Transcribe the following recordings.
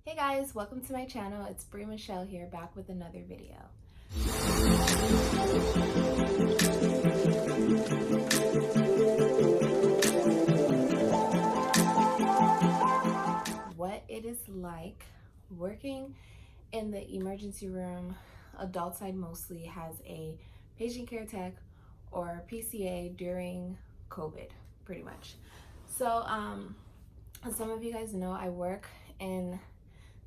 Hey guys, welcome to my channel. It's Brie Michelle here, back with another video. What it is like working in the emergency room, adult side mostly, has a patient care tech or PCA during COVID, pretty much. So, as some of you guys know, I work in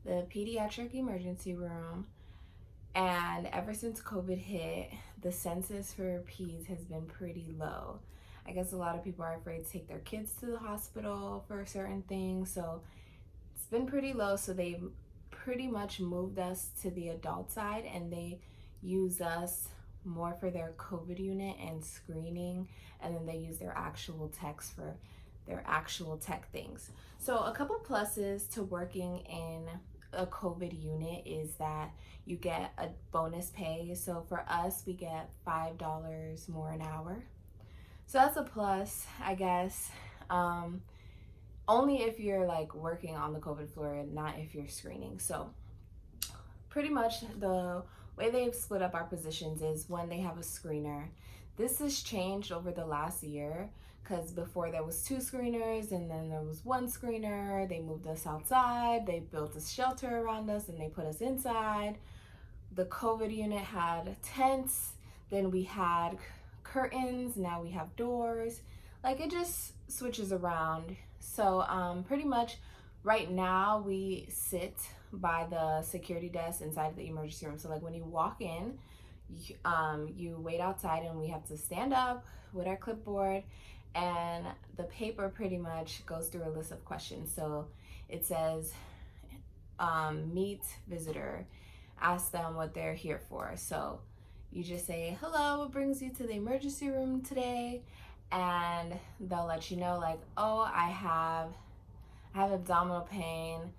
the pediatric emergency room, and ever since COVID hit, the census for peds has been pretty low. I guess a lot of people are afraid to take their kids to the hospital for certain things, so it's been pretty low. So they pretty much moved us to the adult side, and they use us more for their COVID unit and screening, and then they use their actual techs for their actual tech things. So a couple pluses to working in a COVID unit is that you get a bonus pay. So for us, we get $5 more an hour. So that's a plus, I guess. Only if you're like working on the COVID floor and not if you're screening. So pretty much the way they've split up our positions is when they have a screener. This has changed over the last year, because before there was 2 screeners and then there was 1 screener. They moved us outside, they built a shelter around us, and they put us inside. The COVID unit had tents, then we had curtains, now we have doors. Like, it just switches around. So pretty much right now we sit by the security desk inside the emergency room. So like when you walk in, you wait outside, and we have to stand up with our clipboard, and the paper pretty much goes through a list of questions. So it says meet visitor, ask them what they're here for. So you just say, hello, what brings you to the emergency room today? And they'll let you know, like, oh, I have abdominal pain.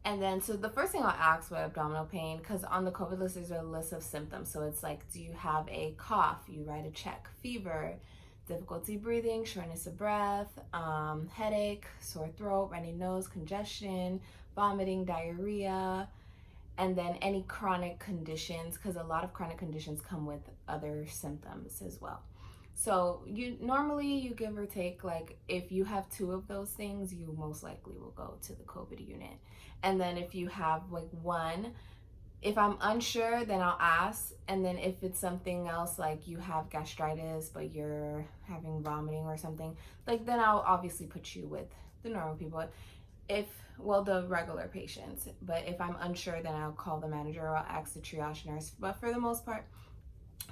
And then, so the first thing I'll ask what abdominal pain, because on the COVID list, there's a list of symptoms. So it's like, do you have a cough? You write a check. Fever, difficulty breathing, shortness of breath, headache, sore throat, runny nose, congestion, vomiting, diarrhea, and then any chronic conditions, because a lot of chronic conditions come with other symptoms as well. So you give or take, like if you have 2 of those things, you most likely will go to the COVID unit. And then if you have like 1, if I'm unsure, then I'll ask. And then if it's something else, like you have gastritis, but you're having vomiting or something, like then I'll obviously put you with the normal people. The regular patients. But if I'm unsure, then I'll call the manager or I'll ask the triage nurse. But for the most part,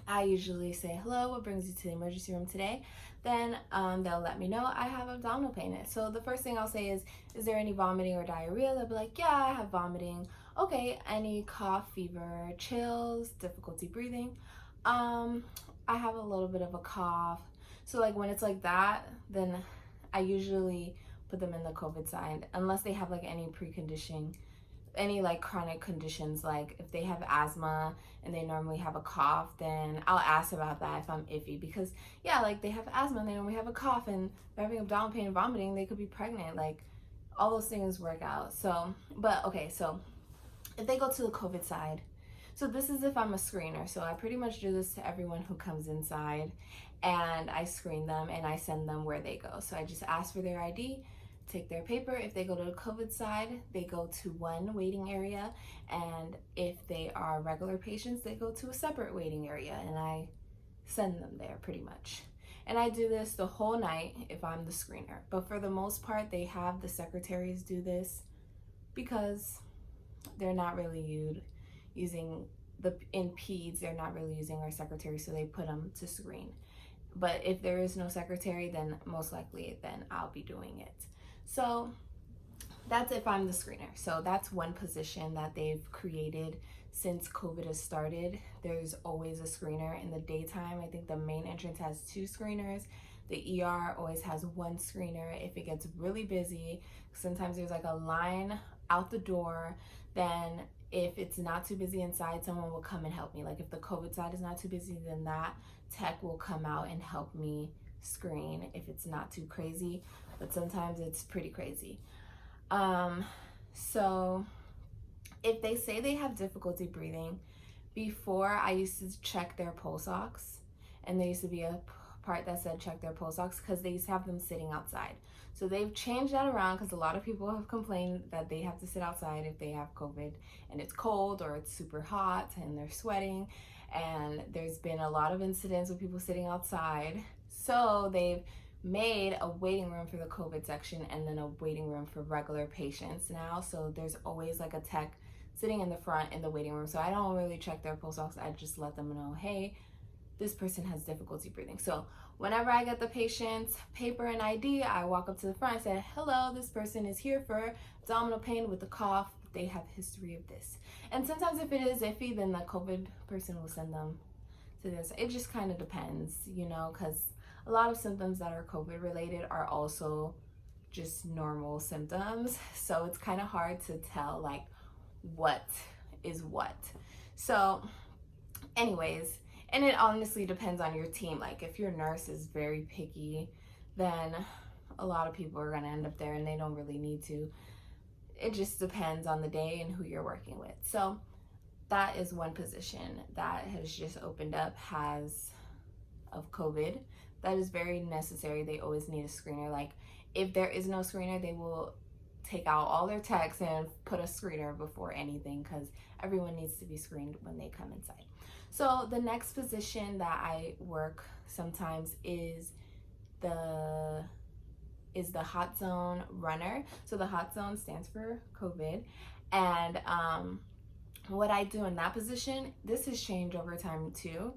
I usually say, hello, what brings you to the emergency room today? Then they'll let me know I have abdominal pain. So the first thing I'll say is there any vomiting or diarrhea? They'll be like, yeah, I have vomiting. Okay, any cough, fever, chills, difficulty breathing? I have a little bit of a cough. So like when it's like that, then I usually put them in the COVID side, unless they have like any preconditioning, any like chronic conditions. Like if they have asthma and they normally have a cough, then I'll ask about that if I'm iffy, because yeah, like they have asthma and they normally have a cough and they're having abdominal pain and vomiting, they could be pregnant. Like all those things work out. So, but okay, so if they go to the COVID side, so this is if I'm a screener. So I pretty much do this to everyone who comes inside, and I screen them and I send them where they go. So I just ask for their ID, take their paper. If they go to the COVID side, they go to one waiting area, and if they are regular patients, they go to a separate waiting area, and I send them there pretty much. And I do this the whole night if I'm the screener. But for the most part, they have the secretaries do because they're not really using in peds, they're not really using our secretary, so they put them to screen. But if there is no secretary, then most likely then I'll be doing it. So that's if I'm the screener. So that's one position that they've created since COVID has started. There's always a screener in the daytime. I think the main entrance has 2 screeners. The ER always has 1 screener. If it gets really busy, sometimes there's like a line out the door. Then if it's not too busy inside, someone will come and help me. Like if the COVID side is not too busy, then that tech will come out and help me screen if it's not too crazy. But sometimes it's pretty crazy. So If they say they have difficulty breathing, before I used to check their pulse ox, and there used to be a part that said check their pulse ox because they used to have them sitting outside. So they've changed that around because a lot of people have complained that they have to sit outside if they have COVID and it's cold or it's super hot and they're sweating. And there's been a lot of incidents with people sitting outside. So they've made a waiting room for the COVID section and then a waiting room for regular patients now. So there's always like a tech sitting in the front in the waiting room. So I don't really check their pulse ox. I just let them know, hey, this person has difficulty breathing. So whenever I get the patient's paper and ID, I walk up to the front and say, hello, this person is here for abdominal pain with a cough. They have history of this. And sometimes if it is iffy, then the COVID person will send them to this. It just kind of depends, you know, because a lot of symptoms that are COVID related are also just normal symptoms. So it's kind of hard to tell like what is what. So anyways, and it honestly depends on your team. Like if your nurse is very picky, then a lot of people are going to end up there and they don't really need to. It just depends on the day and who you're working with. So that is one position that has just opened up of COVID. That is very necessary. They always need a screener. Like if there is no screener, they will take out all their techs and put a screener before anything because everyone needs to be screened when they come inside. So the next position that I work sometimes is the hot zone runner. So the hot zone stands for COVID. And what I do in that position, this has changed over time too,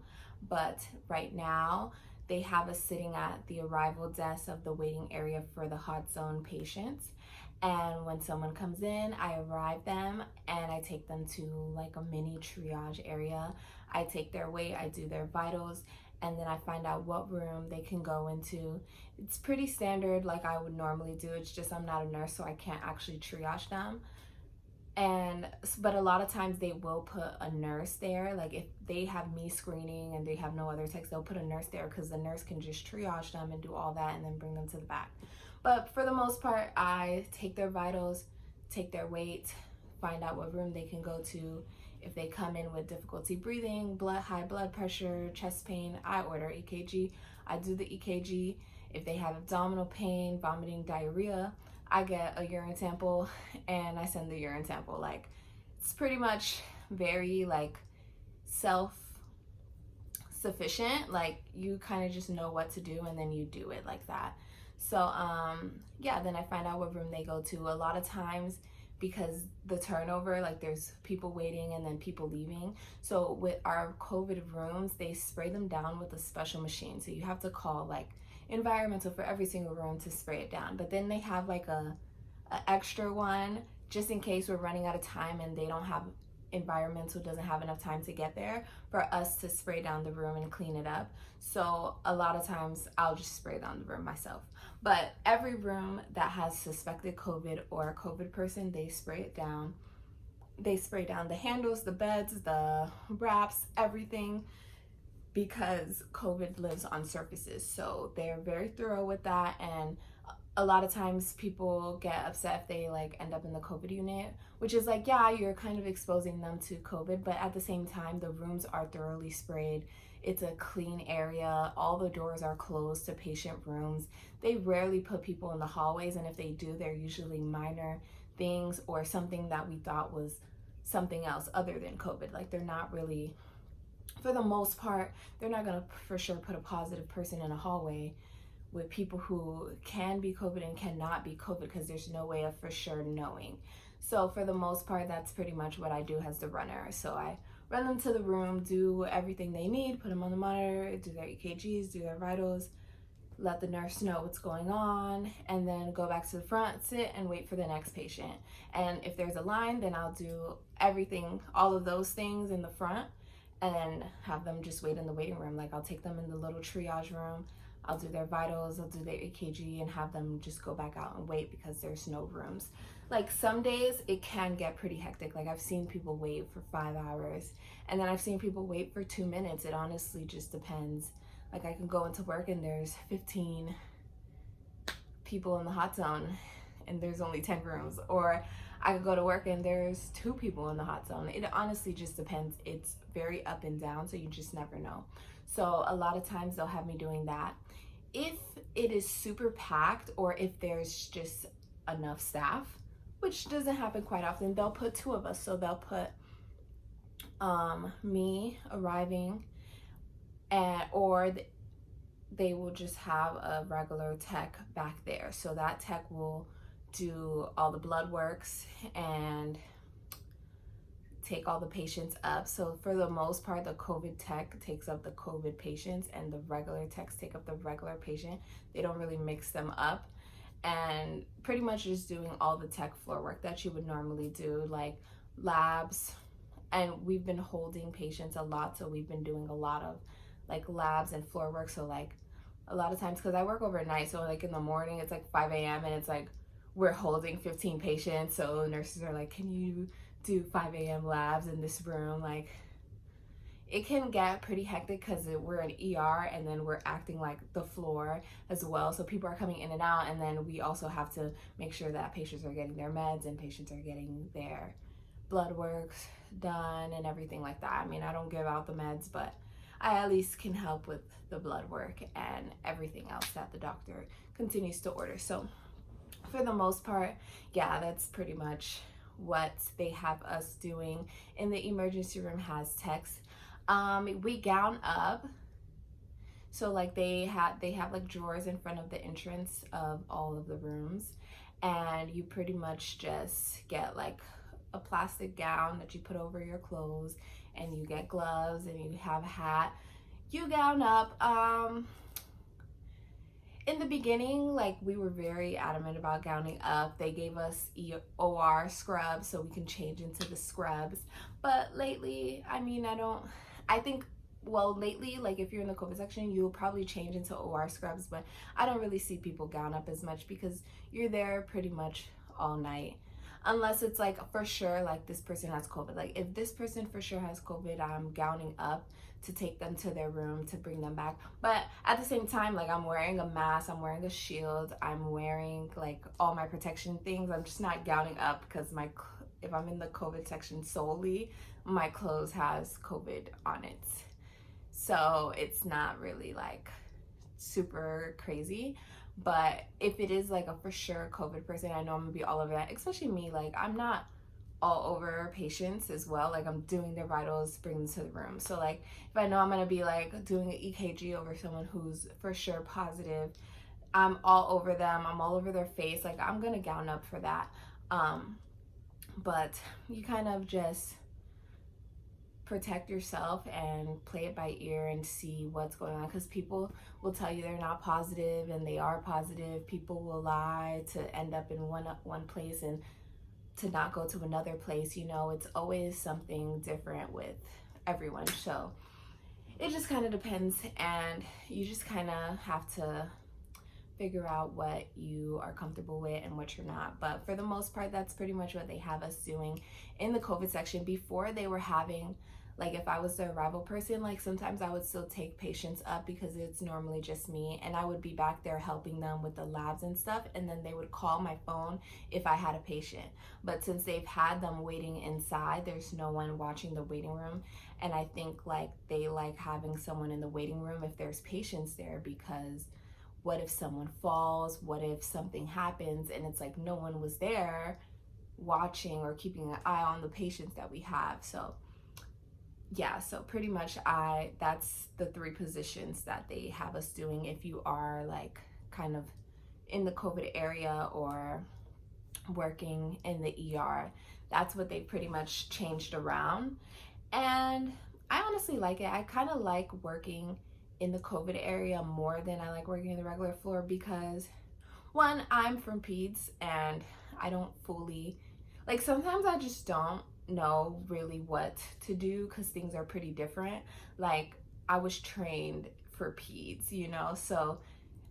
but right now they have us sitting at the arrival desk of the waiting area for the hot zone patients. And when someone comes in, I arrive them and I take them to like a mini triage area. I take their weight, I do their vitals, and then I find out what room they can go into. It's pretty standard like I would normally do. It's just I'm not a nurse, so I can't actually triage them. But a lot of times they will put a nurse there. Like if they have me screening and they have no other techs, they'll put a nurse there because the nurse can just triage them and do all that and then bring them to the back. But for the most part, I take their vitals, take their weight, find out what room they can go to. If they come in with difficulty breathing, high blood pressure, chest pain, I order EKG. I do the EKG. If they have abdominal pain, vomiting, diarrhea, I get a urine sample and I send the urine sample. Like it's pretty much very like self-sufficient. Like you kind of just know what to do and then you do it like that. So yeah, then I find out what room they go to. A lot of times because the turnover, like there's people waiting and then people leaving. So with our COVID rooms, they spray them down with a special machine. So you have to call like environmental for every single room to spray it down. But then they have like a extra one just in case we're running out of time and they don't have environmental doesn't have enough time to get there for us to spray down the room and clean it up. So a lot of times I'll just spray down the room myself. But every room that has suspected COVID or a COVID person, they spray it down. They spray down the handles, the beds, the wraps, everything, because COVID lives on surfaces. So they're very thorough with that. And a lot of times people get upset if they like end up in the COVID unit, which is like, yeah, you're kind of exposing them to COVID, but at the same time, the rooms are thoroughly sprayed. It's a clean area. All the doors are closed to patient rooms. They rarely put people in the hallways, and if they do, they're usually minor things or something that we thought was something else other than COVID. Like they're not really, for the most part, they're not gonna for sure put a positive person in a hallway with people who can be COVID and cannot be COVID because there's no way of for sure knowing. So for the most part, that's pretty much what I do as the runner. So I run them to the room, do everything they need, put them on the monitor, do their EKGs, do their vitals, let the nurse know what's going on, and then go back to the front, sit and wait for the next patient. And if there's a line, then I'll do everything, all of those things in the front and have them just wait in the waiting room. Like I'll take them in the little triage room, I'll do their vitals, I'll do their EKG, and have them just go back out and wait because there's no rooms. Like some days it can get pretty hectic. Like I've seen people wait for 5 hours, and then I've seen people wait for 2 minutes. It honestly just depends. Like I can go into work and there's 15 people in the hot zone and there's only 10 rooms. Or I could go to work and there's 2 people in the hot zone. It honestly just depends. It's very up and down, so you just never know. So a lot of times they'll have me doing that. If it is super packed or if there's just enough staff, which doesn't happen quite often, they'll put 2 of us. So they'll put me arriving, or they will just have a regular tech back there. So that tech will do all the blood works and take all the patients up. So for the most part, the COVID tech takes up the COVID patients and the regular techs take up the regular patient. They don't really mix them up, and pretty much just doing all the tech floor work that you would normally do, like labs. And we've been holding patients a lot, so we've been doing a lot of like labs and floor work. So like a lot of times, because I work overnight, so like in the morning it's like 5 a.m. and it's like we're holding 15 patients. So nurses are like, can you do 5 a.m. labs in this room? Like, it can get pretty hectic because we're an ER and then we're acting like the floor as well. So people are coming in and out, and then we also have to make sure that patients are getting their meds and patients are getting their blood works done and everything like that. I mean, I don't give out the meds, but I at least can help with the blood work and everything else that the doctor continues to order. So for the most part, yeah, that's pretty much what they have us doing. In the emergency room has techs. We gown up. So like they have like drawers in front of the entrance of all of the rooms, and you pretty much just get like a plastic gown that you put over your clothes, and you get gloves and you have a hat. You gown up. In the beginning, like, we were very adamant about gowning up. They gave us OR scrubs so we can change into the scrubs. But lately, I mean, I think, well, lately, like, if you're in the COVID section, you'll probably change into OR scrubs, but I don't really see people gown up as much because you're there pretty much all night. Unless it's like for sure, like, this person has COVID. Like, if this person for sure has COVID, I'm gowning up to take them to their room to bring them back. But at the same time, like, I'm wearing a mask, I'm wearing a shield, I'm wearing like all my protection things. I'm just not gowning up because if I'm in the COVID section solely, my clothes has COVID on it. So it's not really like super crazy. But if it is like a for sure COVID person, I know I'm gonna be all over that. Especially me, like, I'm not all over patients as well. Like, I'm doing their vitals, bring them to the room. So like, if I know I'm gonna be like doing an EKG over someone who's for sure positive, I'm all over them. I'm all over their face. Like, I'm gonna gown up for that. But you kind of just protect yourself and play it by ear and see what's going on, because people will tell you they're not positive and they are positive. People will lie to end up in one place and to not go to another place. You know, it's always something different with everyone. So it just kind of depends, and you just kind of have to figure out what you are comfortable with and what you're not. But for the most part, that's pretty much what they have us doing in the COVID section. Before, they were having, like, if I was the arrival person, like, sometimes I would still take patients up because it's normally just me, and I would be back there helping them with the labs and stuff, and then they would call my phone if I had a patient. But since they've had them waiting inside, there's no one watching the waiting room, and I think, like, they like having someone in the waiting room if there's patients there, because what if someone falls? What if something happens? And it's like no one was there watching or keeping an eye on the patients that we have. So yeah, so pretty much that's the 3 positions that they have us doing if you are like kind of in the COVID area or working in the ER. That's what they pretty much changed around. And I honestly like it. I kind of like working in the COVID area more than I like working in the regular floor, because one, I'm from peds and I don't fully, like, sometimes I just don't know really what to do because things are pretty different. Like, I was trained for peds, you know, so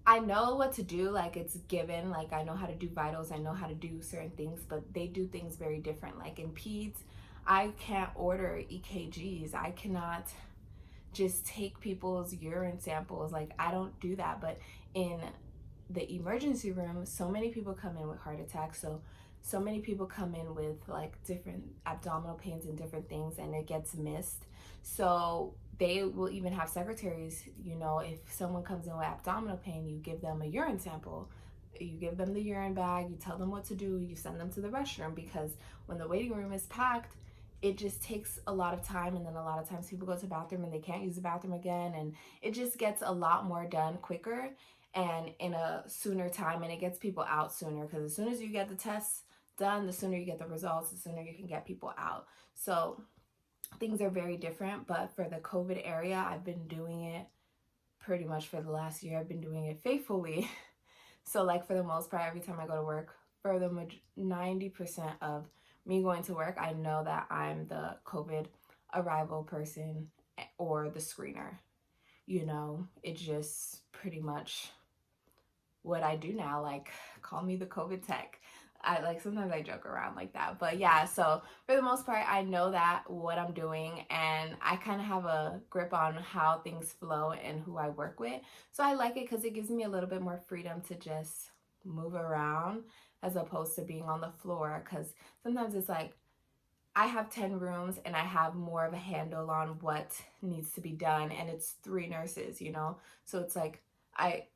I know what to do. Like, it's given, like, I know how to do vitals, I know how to do certain things, but they do things very different. Like, in peds, I can't order EKGs. I cannot just take people's urine samples. Like, I don't do that. But in the emergency room, so many people come in with heart attacks, so so many people come in with like different abdominal pains and different things, and it gets missed. So they will even have secretaries, you know, if someone comes in with abdominal pain, you give them a urine sample, you give them the urine bag, you tell them what to do, you send them to the restroom, because when the waiting room is packed, it just takes a lot of time, and then a lot of times people go to the bathroom and they can't use the bathroom again, and it just gets a lot more done quicker and in a sooner time, and it gets people out sooner, because as soon as you get the tests done, the sooner you get the results, the sooner you can get people out. So things are very different. But for the COVID area, I've been doing it pretty much for the last year. I've been doing it faithfully. So like for the most part, every time I go to work, for the 90% of me going to work, I know that I'm the COVID arrival person or the screener. You know, it's just pretty much what I do now. Like, call me the COVID tech. I like, sometimes I joke around like that, but yeah, so for the most part, I know that what I'm doing, and I kind of have a grip on how things flow and who I work with. So I like it because it gives me a little bit more freedom to just move around as opposed to being on the floor, because sometimes it's like I have 10 rooms and I have more of a handle on what needs to be done, and it's 3 nurses, you know? So it's like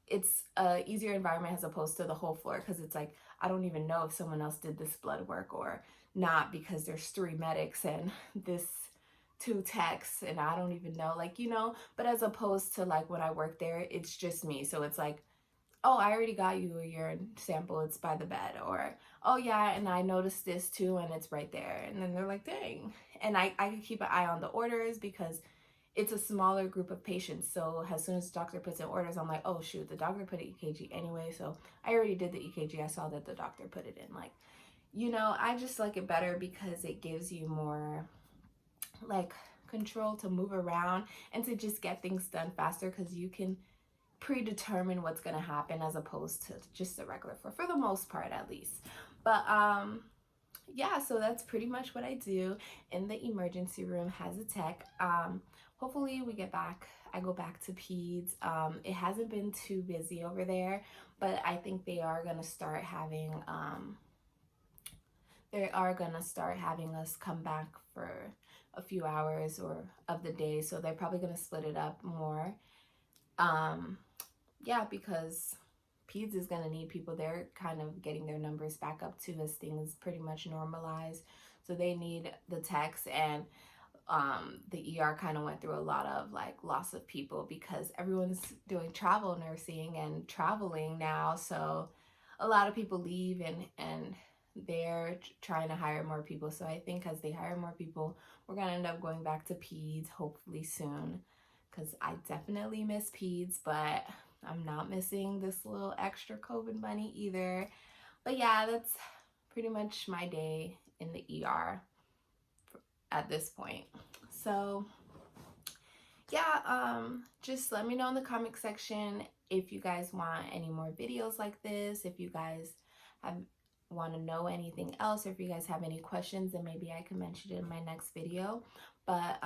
it's a easier environment as opposed to the whole floor, because it's like I don't even know if someone else did this blood work or not, because there's 3 medics and this 2 techs, and I don't even know, like, you know. But as opposed to like when I work there, it's just me. So it's like, oh, I already got you a urine sample, it's by the bed, or oh yeah, and I noticed this too, and it's right there. And then they're like, dang. And I can keep an eye on the orders because it's a smaller group of patients. So as soon as the doctor puts in orders, I'm like, oh shoot, the doctor put an EKG anyway, so I already did the EKG. I saw that the doctor put it in. Like, you know, I just like it better because it gives you more like control to move around and to just get things done faster, because you can predetermine what's going to happen as opposed to just a regular floor, for the most part at least. But yeah, so that's pretty much what I do in the emergency room as a tech. Hopefully I go back to peds. It hasn't been too busy over there, but I think they are going to start having us come back for a few hours or of the day, so they're probably going to split it up more. Yeah, because peds is going to need people. They're kind of getting their numbers back up too, as things pretty much normalize. So they need the techs, and the ER kind of went through a lot of like loss of people because everyone's doing travel nursing and traveling now. So a lot of people leave, and they're trying to hire more people. So I think as they hire more people, we're going to end up going back to peds hopefully soon, because I definitely miss peds, but I'm not missing this little extra COVID money either. But yeah, that's pretty much my day in the ER at this point. So yeah, just let me know in the comment section if you guys want any more videos like this, if you guys want to know anything else, or if you guys have any questions, then maybe I can mention it in my next video. But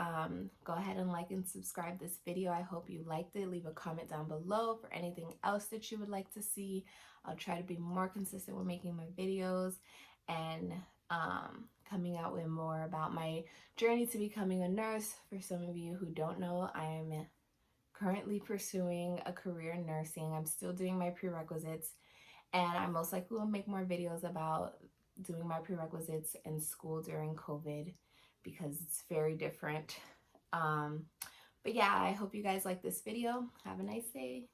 go ahead and like and subscribe this video. I hope you liked it. Leave a comment down below for anything else that you would like to see. I'll try to be more consistent with making my videos and coming out with more about my journey to becoming a nurse. For some of you who don't know, I am currently pursuing a career in nursing. I'm still doing my prerequisites, and I most likely will make more videos about doing my prerequisites in school during COVID, because it's very different. But yeah, I hope you guys like this video. Have a nice day.